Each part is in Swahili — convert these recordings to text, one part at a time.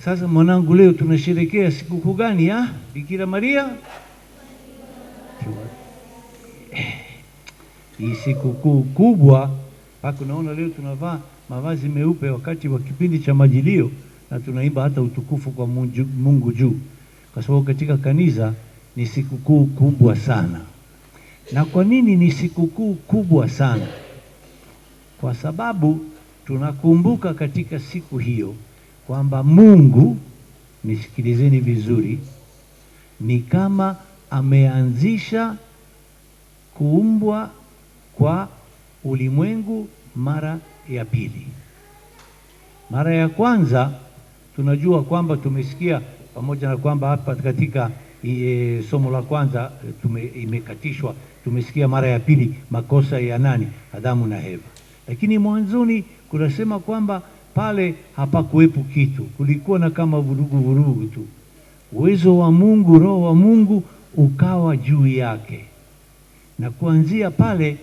Sasa mwanangu, leo tunasherehekea sikukuu gani ya Bikira Maria? Hii sikukuu kubwa, mpaka unaona leo tunavaa mavazi meupe wakati wa kipindi cha Majilio, na tunaimba hata utukufu kwa Mungu juu, kwa sababu katika kanisa ni sikukuu kubwa sana. Na kwa nini ni sikukuu kubwa sana? Kwa sababu tunakumbuka katika siku hiyo kwamba Mungu, nisikilizeni vizuri, ni kama ameanzisha kuumbwa kwa ulimwengu mara ya pili. Mara ya kwanza tunajua kwamba tumesikia, pamoja na kwamba hapa katika somo la kwanza imekatishwa, tumesikia mara ya pili makosa ya nani? Adamu na Eva. Lakini mwanzoni kunasema kwamba pale hapakuwepo kitu, kulikuwa na kama vurugu tu. Uwezo wa Mungu, Roho wa Mungu ukawa juu yake, na kuanzia pale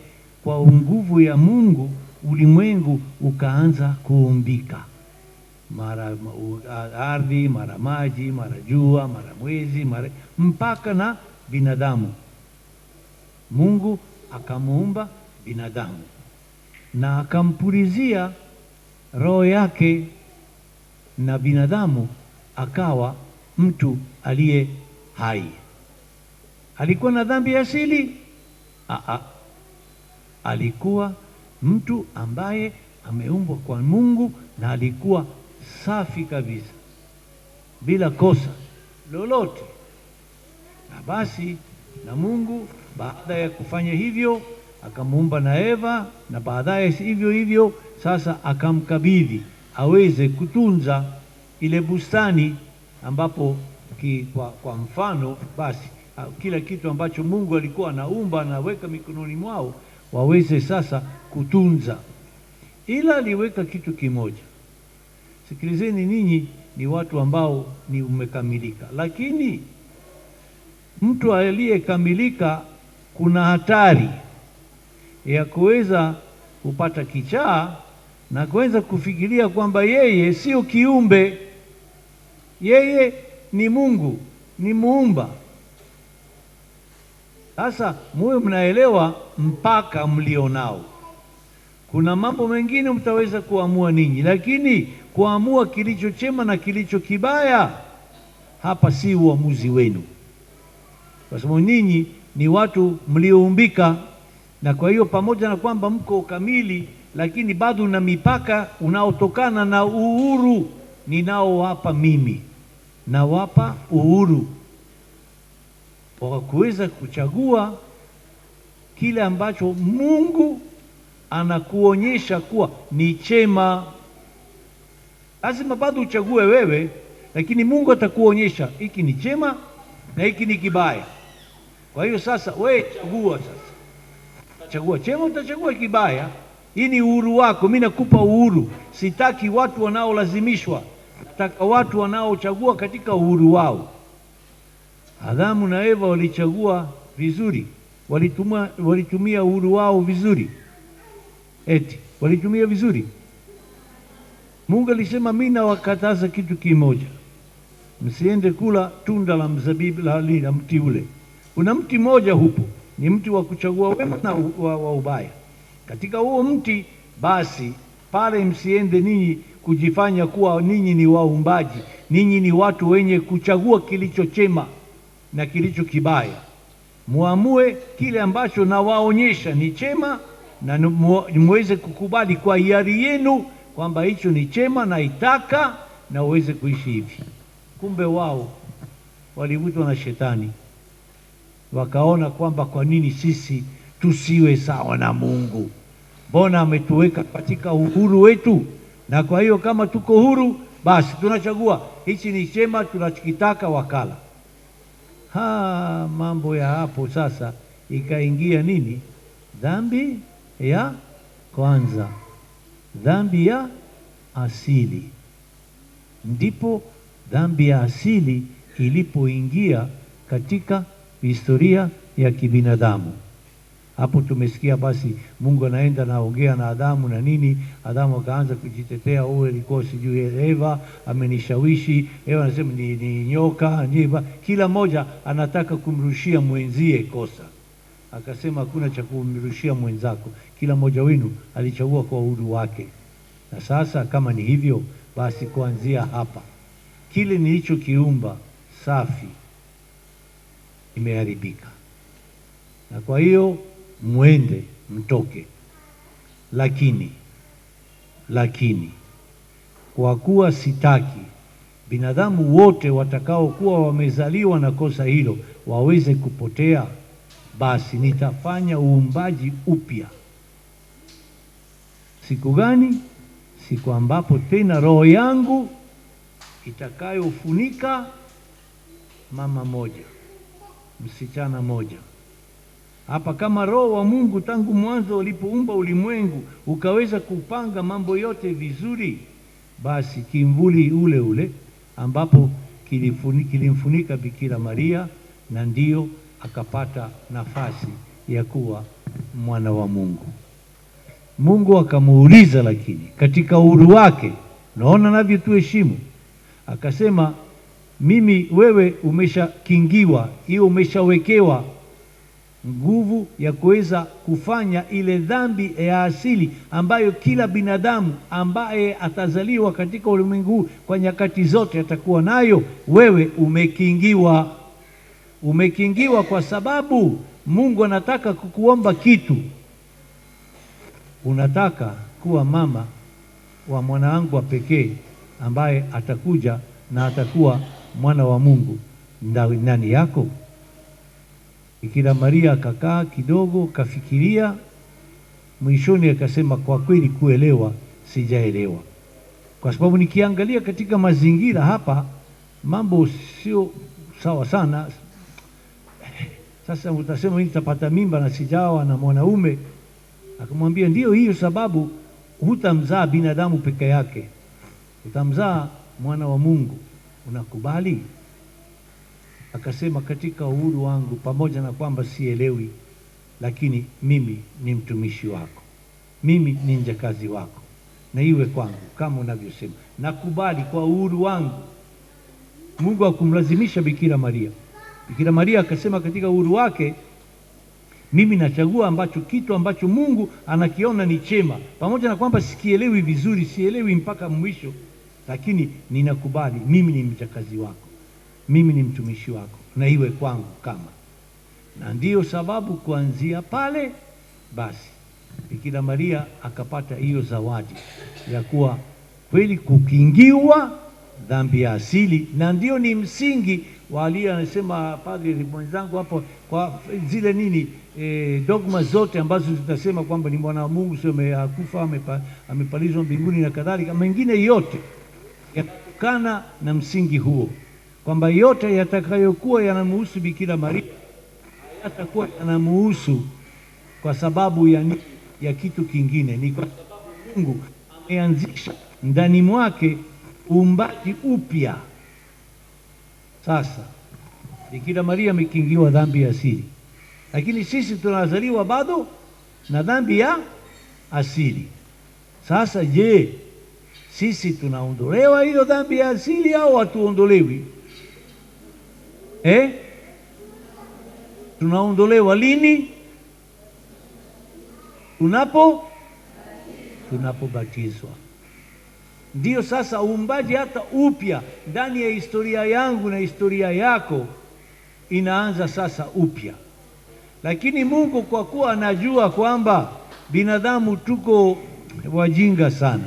kwa nguvu ya Mungu ulimwengu ukaanza kuumbika. Mara ardhi, mara maji, mara jua, mara mwezi, mpaka na binadamu. Mungu akamuumba binadamu na akampulizia roho yake, na binadamu akawa mtu aliye hai. Alikuwa na dhambi asili? Alikuwa mtu ambaye ameumbwa kwa Mungu na alikuwa safi kabisa, bila kosa lolote. Na basi na Mungu baada ya kufanya hivyo akamuumba na Eva, na baadaye hivyo hivyo sasa akamkabidhi aweze kutunza ile bustani, ambapo kwa mfano basi kila kitu ambacho Mungu alikuwa anaumba anaweka mikononi mwao waweze sasa kutunza. Ila aliweka kitu kimoja. Sikilizeni, ninyi ni watu ambao ni umekamilika, lakini mtu aliyekamilika kuna hatari ya kuweza kupata kichaa na kuweza kufikiria kwamba yeye sio kiumbe, yeye ni Mungu, ni muumba. Sasa muwe mnaelewa mpaka mlionao. Kuna mambo mengine mtaweza kuamua ninyi, lakini kuamua kilicho chema na kilicho kibaya, hapa si uamuzi wenu, kwa sababu ninyi ni watu mlioumbika. Na kwa hiyo pamoja na kwamba mko kamili, lakini bado na mipaka unaotokana na uhuru ninaowapa mimi. Nawapa uhuru wa kuweza kuchagua kile ambacho Mungu anakuonyesha kuwa ni chema. Lazima bado uchague wewe, lakini Mungu atakuonyesha hiki ni chema na hiki ni kibaya. Kwa hiyo sasa wewe chagua sasa. Chagua chema, utachagua kibaya. Hii ni uhuru wako, mimi nakupa uhuru. Sitaki watu wanaolazimishwa, nataka watu wanaochagua katika uhuru wao. Adamu na Eva walichagua vizuri, walitumia uhuru wao vizuri. Walitumia vizuri. Mungu alisema, mimi nawakataza kitu kimoja, msiende kula tunda la mzabibu la mti ule. Kuna mti mmoja hupo, ni mti wa kuchagua wema na wa ubaya. Katika huo mti basi pale msiende ninyi kujifanya kuwa ninyi ni waumbaji. Ninyi ni watu wenye kuchagua kilicho chema na kilicho kibaya. Muamue kile ambacho na waonyesha ni chema, na muweze kukubali kwa hiari yenu kwamba hicho ni chema na itaka na uweze kuishi hivi. Kumbe wao walivutwa na shetani, wakaona kwamba kwa nini sisi tusiwe sawa na Mungu? Mbona ametuweka katika uhuru wetu? Na kwa hiyo kama tuko huru, basi tunachagua hichi ni chema, tunachokitaka wakala. Mambo ya hapo sasa ikaingia nini? Dhambi ya kwanza, dhambi ya asili. Ndipo dhambi ya asili ilipoingia katika historia ya kibinadamu. Hapo tumesikia basi Mungu anaenda naongea na Adamu na nini. Adamu akaanza kujitetea, ilikuwa sijui Eva amenishawishi. Eva anasema ni nyoka, njiva. Kila moja anataka kumrushia mwenzie kosa. Akasema hakuna cha kumrushia mwenzako, kila mmoja wenu alichagua kwa uhuru wake. Na sasa kama ni hivyo, basi kuanzia hapa kile nilichokiumba safi imeharibika, na kwa hiyo mwende mtoke. Lakini kwa kuwa sitaki binadamu wote watakaokuwa wamezaliwa na kosa hilo waweze kupotea, basi nitafanya uumbaji upya. Siku gani? Siku ambapo tena roho yangu itakayofunika mama moja, msichana moja. Hapa kama roho wa Mungu tangu mwanzo ulipoumba ulimwengu ukaweza kupanga mambo yote vizuri, basi kimvuli ule ambapo kilimfunika Bikira Maria, na ndio akapata nafasi ya kuwa mwana wa Mungu. Mungu akamuuliza, lakini katika uhuru wake, naona navyo tuheshimu, akasema wewe umeshakingiwa, hiyo umeshawekewa nguvu ya kuweza kufanya ile dhambi ya asili ambayo kila binadamu ambaye atazaliwa katika ulimwengu huu kwa nyakati zote atakuwa nayo. Wewe umekingiwa kwa sababu Mungu anataka kukuomba kitu. Unataka kuwa mama wa mwana wangu wa pekee ambaye atakuja na atakuwa mwana wa Mungu ndani yako. Bikira Maria akakaa kidogo, kafikiria, mwishoni akasema, kwa kweli kuelewa sijaelewa, kwa sababu nikiangalia katika mazingira hapa mambo sio sawa sana. Sasa utasema mimi nitapata mimba na sijawa na mwanaume. Akamwambia, ndio hiyo sababu hutamzaa binadamu peke yake, utamzaa mwana wa Mungu. Unakubali? Akasema, katika uhuru wangu, pamoja na kwamba sielewi, lakini mimi ni mtumishi wako, mimi ni mjakazi wako, na iwe kwangu kama unavyosema. Nakubali kwa uhuru wangu. Mungu hakumlazimisha Bikira Maria. Bikira Maria akasema katika uhuru wake, mimi nachagua kitu ambacho Mungu anakiona ni chema, pamoja na kwamba sikielewi vizuri, sielewi mpaka mwisho, lakini ninakubali, mimi ni mjakazi wako, mimi ni mtumishi wako, na iwe kwangu kama. Na ndiyo sababu kuanzia pale basi Bikira Maria akapata hiyo zawadi ya kuwa kweli kukingiwa dhambi ya asili, na ndio ni msingi wali anasema padri mwenzangu hapo, kwa zile dogma zote ambazo zitasema kwamba ni mwana wa Mungu, sio amekufa, amepalizwa mbinguni na kadhalika, mengine yote yakutokana na msingi huo, kwamba yote yatakayokuwa yanamuhusu Bikira Maria yatakuwa yanamuhusu kwa sababu ya kitu kingine. Ni kwa sababu Mungu ameanzisha ndani mwake uumbaji upya. Sasa Bikira Maria amekingiwa dhambi ya asili, lakini sisi tunazaliwa bado na dhambi ya asili. Sasa je, sisi tunaondolewa hiyo dhambi ya asili au hatuondolewi? Tunaondolewa lini? Tunapobatizwa. Ndiyo sasa uumbaji hata upya ndani ya historia yangu na historia yako inaanza sasa upya. Lakini Mungu kwa kuwa anajua kwamba binadamu tuko wajinga sana,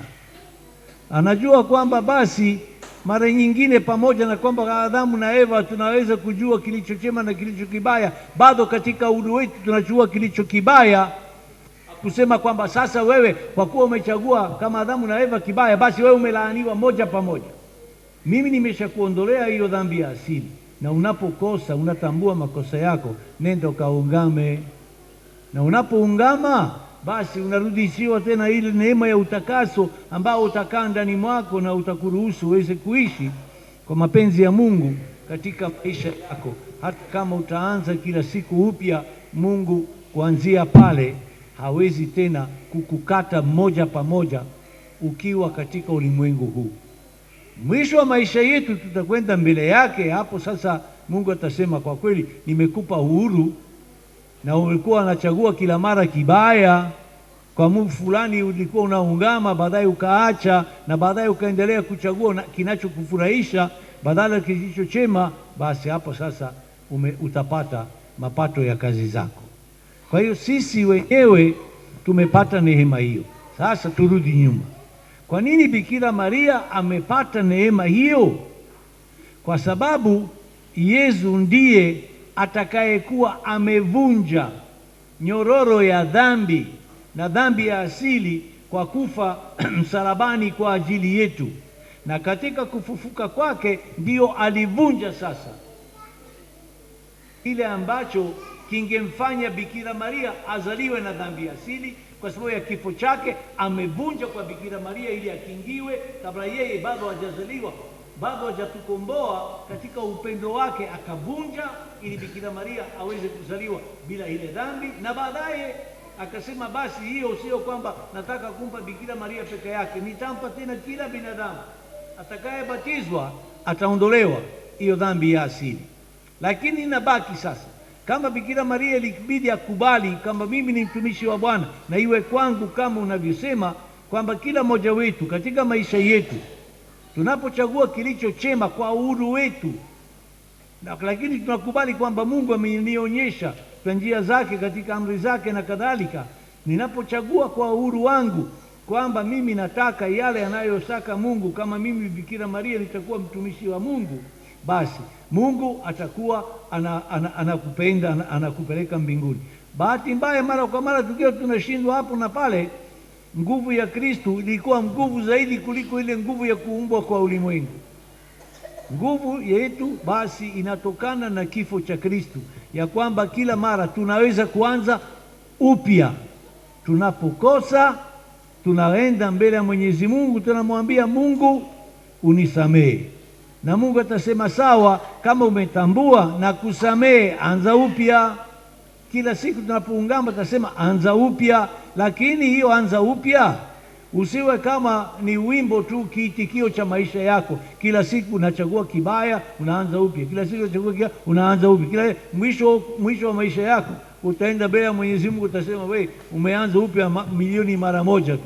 anajua kwamba basi mara nyingine, pamoja na kwamba Adamu na Eva tunaweza kujua kilicho chema na kilicho kibaya, bado katika uhuru wetu tunachukua kilicho kibaya, kusema kwamba sasa wewe kwa kuwa umechagua kama Adamu na Eva kibaya, basi wewe umelaaniwa moja pamoja. Mimi nimeshakuondolea hiyo dhambi ya asili, na unapokosa unatambua makosa yako, nenda ukaungame, na unapoungama basi unarudishiwa tena ile neema ya utakaso ambao utakaa ndani mwako na utakuruhusu uweze kuishi kwa mapenzi ya Mungu katika maisha yako. Hata kama utaanza kila siku upya, Mungu kuanzia pale hawezi tena kukukata moja pamoja ukiwa katika ulimwengu huu. Mwisho wa maisha yetu tutakwenda mbele yake. Hapo sasa Mungu atasema, kwa kweli nimekupa uhuru, na ulikuwa unachagua kila mara kibaya. Kwa Mungu fulani ulikuwa unaungama, baadaye ukaacha, na baadaye ukaendelea kuchagua kinachokufurahisha badala kilicho chema. Basi hapo sasa utapata mapato ya kazi zako. Kwa hiyo sisi wenyewe tumepata neema hiyo. Sasa turudi nyuma. Kwa nini Bikira Maria amepata neema hiyo? Kwa sababu Yesu ndiye atakayekuwa amevunja nyororo ya dhambi na dhambi ya asili kwa kufa msalabani kwa ajili yetu, na katika kufufuka kwake ndio alivunja sasa kile ambacho kingemfanya Bikira Maria azaliwe na dhambi asili. Kwa sababu ya kifo chake amevunja kwa Bikira Maria ili akingiwe kabla yeye bado hajazaliwa, bado hajatukomboa katika upendo wake, akavunja ili Bikira Maria aweze kuzaliwa bila ile dhambi. Na baadaye akasema, basi hiyo sio kwamba nataka kumpa Bikira Maria peke yake, nitampa tena kila binadamu atakayebatizwa ataondolewa hiyo dhambi ya asili. Lakini inabaki sasa, kama Bikira Maria ilibidi akubali kwamba mimi ni mtumishi wa Bwana na iwe kwangu kama unavyosema, kwamba kila mmoja wetu katika maisha yetu tunapochagua kilicho chema kwa uhuru wetu, lakini tunakubali kwamba Mungu amenionyesha kwa njia zake katika amri zake na kadhalika, ninapochagua kwa uhuru wangu kwamba mimi nataka yale anayotaka Mungu, kama mimi Bikira Maria nitakuwa mtumishi wa Mungu, basi Mungu atakuwa anakupenda, anakupeleka mbinguni. Bahati mbaya mara kwa mara tukiwa tunashindwa hapo na pale, nguvu ya Kristo ilikuwa nguvu zaidi kuliko ile nguvu ya kuumbwa kwa ulimwengu. Nguvu yetu basi inatokana na kifo cha Kristo, ya kwamba kila mara tunaweza kuanza upya. Tunapokosa tunaenda mbele ya Mwenyezi Mungu, tunamwambia Mungu unisamehe, na Mungu atasema sawa, kama umetambua na kusamehe, anza upya. Kila siku tunapoungama atasema anza upya. Lakini hiyo anza upya usiwe kama ni wimbo tu, kiitikio cha maisha yako. Kila siku unachagua kibaya, unaanza upya. Kila siku unachagua kibaya, unaanza upya. Kila mwisho wa maisha yako utaenda mbele ya Mwenyezi Mungu, utasema we umeanza upya milioni mara moja,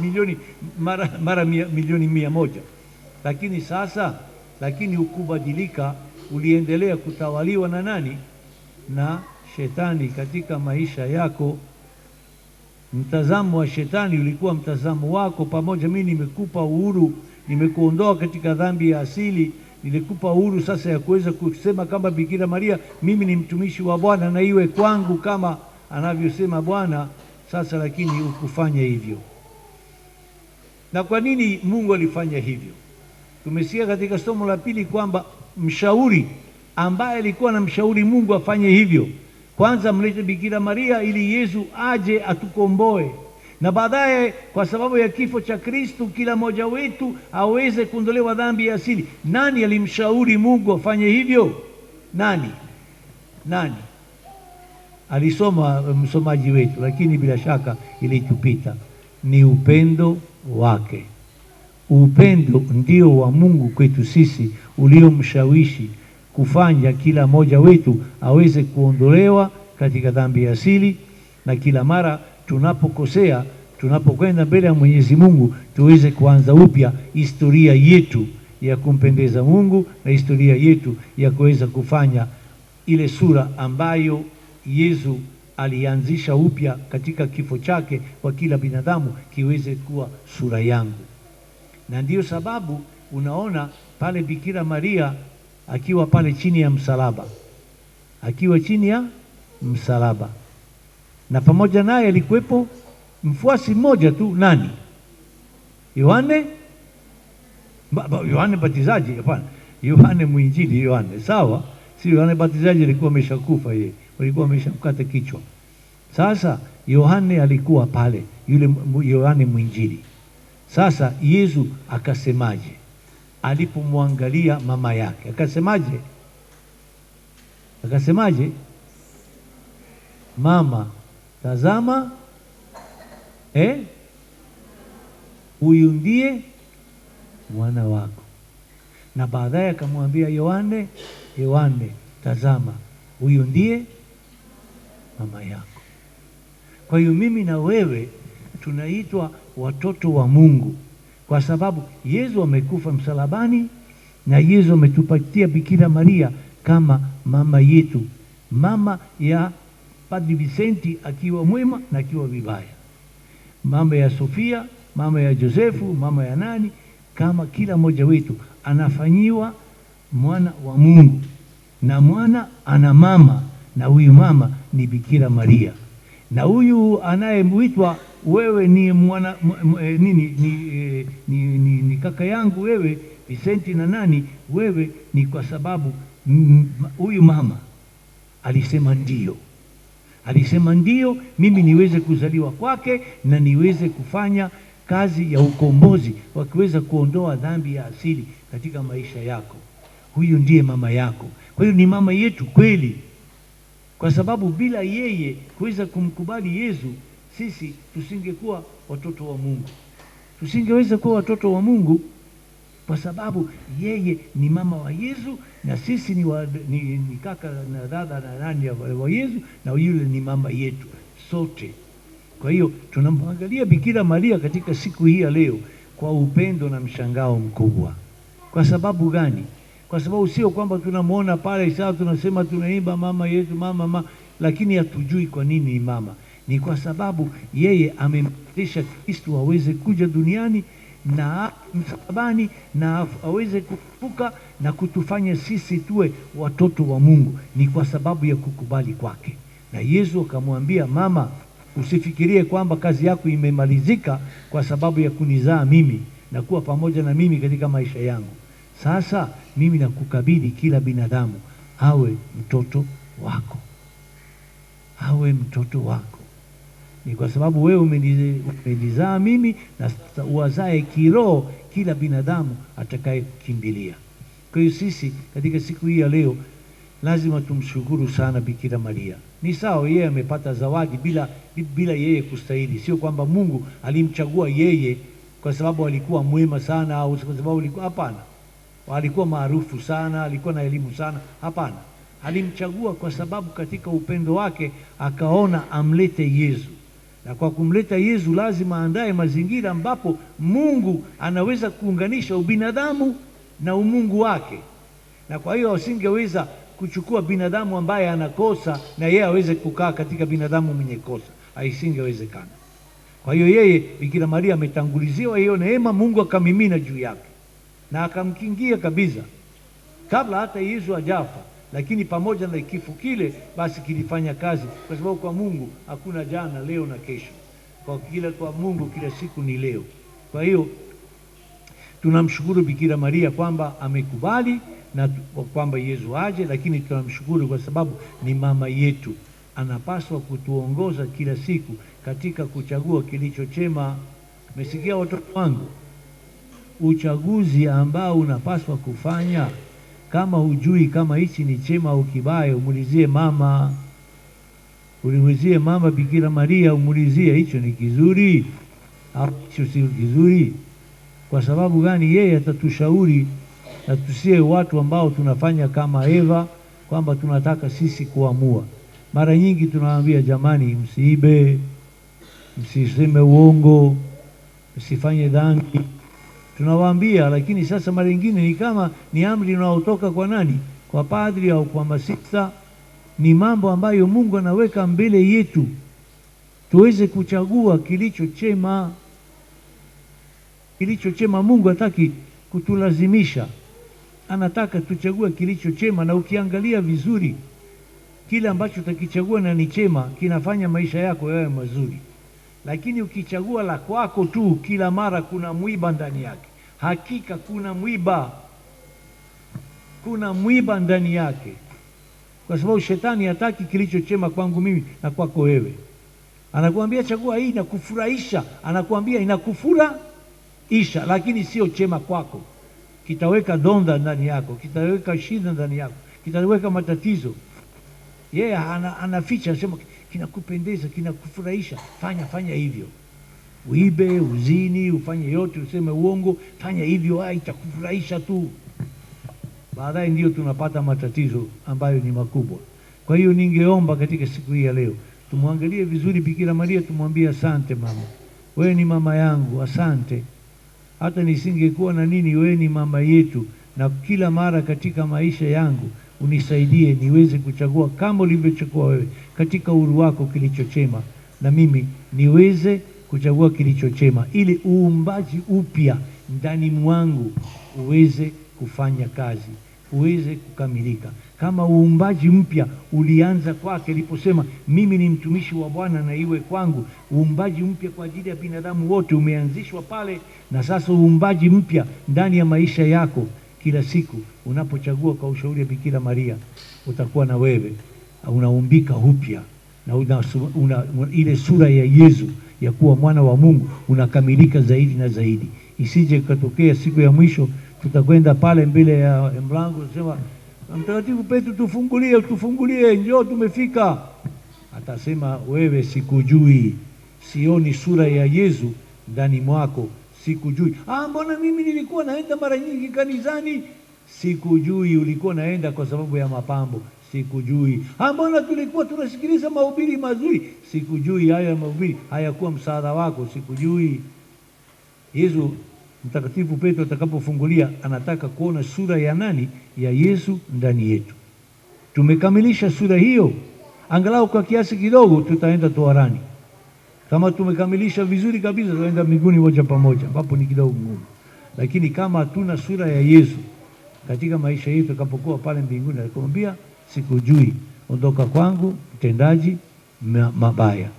milioni mara milioni 100. Lakini sasa ukubadilika, uliendelea kutawaliwa na nani? Na shetani katika maisha yako. Mtazamo wa shetani ulikuwa mtazamo wako pamoja. Mimi nimekupa uhuru, nimekuondoa katika dhambi ya asili, nilikupa uhuru sasa ya kuweza kusema kama Bikira Maria, mimi ni mtumishi wa Bwana na iwe kwangu kama anavyosema Bwana. Sasa lakini ukufanya hivyo. Na kwa nini Mungu alifanya hivyo? Tumesikia katika somo la pili kwamba mshauri ambaye alikuwa na mshauri Mungu afanye hivyo, kwanza mlete Bikira Maria ili Yesu aje atukomboe, na baadaye kwa sababu ya kifo cha Kristo kila mmoja wetu aweze kuondolewa dhambi ya asili. Nani alimshauri Mungu afanye hivyo? Nani? Alisoma msomaji wetu, lakini bila shaka ilitupita. Ni upendo wake. Upendo ndio wa Mungu kwetu sisi uliomshawishi kufanya kila mmoja wetu aweze kuondolewa katika dhambi ya asili, na kila mara tunapokosea, tunapokwenda mbele ya Mwenyezi Mungu, tuweze kuanza upya historia yetu ya kumpendeza Mungu na historia yetu ya kuweza kufanya ile sura ambayo Yesu alianzisha upya katika kifo chake kwa kila binadamu, kiweze kuwa sura yangu. Na ndiyo sababu unaona pale Bikira Maria akiwa pale chini ya msalaba, na pamoja naye alikuwepo mfuasi mmoja tu. Nani? Yohane Batizaji? Hapana, Yohane Mwinjili. Yohane, sawa, si Yohane Batizaji, alikuwa ameshakufa yeye, walikuwa wameshamkata kichwa. Sasa Yohane alikuwa pale, yule Yohane Mwinjili. Sasa Yesu akasemaje alipomwangalia mama yake? Akasemaje? Mama, tazama, huyu ndiye mwana wako. Na baadaye akamwambia Yohane, Yohane, tazama, huyu ndiye mama yako. Kwa hiyo mimi na wewe tunaitwa watoto wa Mungu kwa sababu Yesu amekufa msalabani na Yesu ametupatia Bikira Maria kama mama yetu, mama ya Padre Vicenti akiwa mwema na akiwa vibaya, mama ya Sofia, mama ya Josefu, mama ya nani, kama kila mmoja wetu anafanyiwa mwana wa Mungu, na mwana ana mama, na huyu mama ni Bikira Maria. Na huyu anayemuitwa wewe ni mwana ni kaka yangu wewe Vicenti na nani, wewe ni kwa sababu huyu mama alisema ndio. Alisema ndio mimi niweze kuzaliwa kwake na niweze kufanya kazi ya ukombozi wakiweza kuondoa dhambi ya asili katika maisha yako. Huyu ndiye mama yako. Kwa hiyo ni mama yetu kweli. Kwa sababu bila yeye kuweza kumkubali Yesu, sisi tusingekuwa watoto wa Mungu. Tusingeweza kuwa watoto wa Mungu kwa sababu yeye ni mama wa Yesu na sisi ni kaka na dada na nani wa Yesu, na yule ni mama yetu sote. Kwa hiyo tunamwangalia Bikira Maria katika siku hii ya leo kwa upendo na mshangao mkubwa. Kwa sababu gani? Kwa sababu sio kwamba tunamuona pale sawa tunasema tunaimba mama yetu mama, lakini hatujui kwa nini ni mama. Ni kwa sababu yeye amemtisha Kristo aweze kuja duniani na msalabani na aweze kufufuka na kutufanya sisi tuwe watoto wa Mungu. Ni kwa sababu ya kukubali kwake. Na Yesu akamwambia, mama, usifikirie kwamba kazi yako imemalizika kwa sababu ya kunizaa mimi na kuwa pamoja na mimi katika maisha yangu. Sasa mimi nakukabidhi kila binadamu awe mtoto wako. Awe mtoto wako. Ni kwa sababu wewe umenizaa mimi na sasa uwazae kiroho kila binadamu atakaye kukimbilia. Kwa hiyo sisi katika siku hii ya leo lazima tumshukuru sana Bikira Maria. Ni sawa yeye amepata zawadi bila yeye kustahili. Sio kwamba Mungu alimchagua yeye kwa sababu alikuwa mwema sana au kwa sababu alikuwa, hapana. Alikuwa maarufu sana, alikuwa na elimu sana, hapana. Alimchagua kwa sababu katika upendo wake akaona amlete Yesu. Na kwa kumleta Yesu lazima aandae mazingira ambapo Mungu anaweza kuunganisha ubinadamu na umungu wake. Na kwa hiyo asingeweza kuchukua binadamu ambaye anakosa na yeye aweze kukaa katika binadamu mwenye kosa. Haisingewezekana. Kwa hiyo yeye Bikira Maria ametanguliziwa hiyo neema, Mungu akamimina juu yake. Na akamkingia kabisa kabla hata Yesu hajafa. Lakini pamoja na kifo kile basi kilifanya kazi, kwa sababu kwa Mungu hakuna jana, leo na kesho. Kwa Mungu kila siku ni leo. Kwa hiyo tunamshukuru Bikira Maria kwamba amekubali na kwamba Yesu aje, lakini tunamshukuru kwa sababu ni mama yetu. Anapaswa kutuongoza kila siku katika kuchagua kilicho chema. Umesikia watoto wangu? Uchaguzi ambao unapaswa kufanya, kama hujui kama hichi ni chema au kibaya, umulizie mama. Ulimulizie mama Bikira Maria, umulizie hicho ni kizuri au hicho sio kizuri. Kwa sababu gani? Yeye atatushauri na tusiwe watu ambao tunafanya kama Eva kwamba tunataka sisi kuamua. Mara nyingi tunawaambia jamani, msiibe, msiseme uongo, msifanye dhambi. Tunawaambia, lakini sasa mara nyingine ni kama ni amri inayotoka kwa nani? Kwa padri au kwa masista. Ni mambo ambayo Mungu anaweka mbele yetu tuweze kuchagua kilicho chema. Kilicho chema. Mungu hataki kutulazimisha, anataka tuchague kilicho chema. Na ukiangalia vizuri, kile ambacho utakichagua na ni chema kinafanya maisha yako yawe mazuri. Lakini ukichagua la kwako tu, kila mara kuna mwiba ndani yake. Hakika kuna mwiba. Kuna mwiba ndani yake. Kwa sababu shetani hataki kilicho chema kwangu mimi na kwako wewe. Anakuambia chagua hii na kufurahisha. Anakuambia inakufurahisha, lakini sio chema kwako. Kitaweka donda ndani yako, kitaweka shida ndani yako, kitaweka matatizo. Yeye anaficha, anasema kinakupendeza, kinakufurahisha, fanya hivyo. Uibe, uzini, ufanye yote, useme uongo, fanya hivyo, itakufurahisha tu. Baadaye ndio tunapata matatizo ambayo ni makubwa. Kwa hiyo ningeomba katika siku hii ya leo tumwangalie vizuri Bikira Maria, tumwambie asante mama, wewe ni mama yangu, asante. Hata nisingekuwa na nini, wewe ni mama yetu, na kila mara katika maisha yangu unisaidie niweze kuchagua kama ulivyochagua wewe katika uhuru wako kilicho chema, na mimi niweze kuchagua kilicho chema, ili uumbaji upya ndani mwangu uweze kufanya kazi, uweze kukamilika. Kama uumbaji mpya ulianza kwake aliposema mimi ni mtumishi wa Bwana na iwe kwangu, uumbaji mpya kwa ajili ya binadamu wote umeanzishwa pale, na sasa uumbaji mpya ndani ya maisha yako. Kila siku unapochagua kwa ushauri wa Bikira Maria, utakuwa na wewe unaumbika upya, na ile sura ya Yesu ya kuwa mwana wa Mungu unakamilika zaidi na zaidi. Isije katokea siku ya mwisho tutakwenda pale mbele ya mlango sema, Mtakatifu Petro, tufungulie, njoo tumefika. Atasema, wewe sikujui, sioni sura ya Yesu ndani mwako, sikujui. Mbona mimi nilikuwa naenda mara nyingi kanisani? Sikujui, ulikuwa naenda kwa sababu ya mapambo. Sikujui. Mbona tulikuwa tunasikiliza mahubiri mazuri? Sikujui, haya mahubiri hayakuwa msaada wako. Sikujui. Yesu, Mtakatifu Petro atakapofungulia, anataka kuona sura ya nani? Ya Yesu ndani yetu. Tumekamilisha sura hiyo, angalau kwa kiasi kidogo, tutaenda toharani. Kama tumekamilisha vizuri kabisa, tutaenda mbinguni moja pamoja, ambapo ni kidogo ngumu. Lakini kama hatuna sura ya Yesu katika maisha yetu, tutakapokuwa pale mbinguni, alikwambia, sikujui, ondoka kwangu mtendaji mabaya.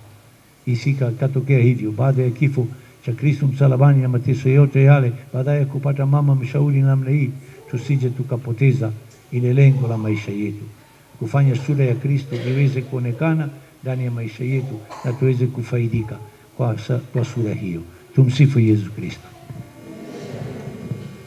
Katokea hivyo baada ya kifo cha Kristo msalabani na mateso yote yale, baadaye kupata mama mshauri namna hii, tusije tukapoteza ile lengo la maisha yetu, kufanya sura ya Kristo iweze kuonekana ndani ya maisha yetu na tuweze kufaidika kwa sura hiyo. Tumsifu Yesu Kristo.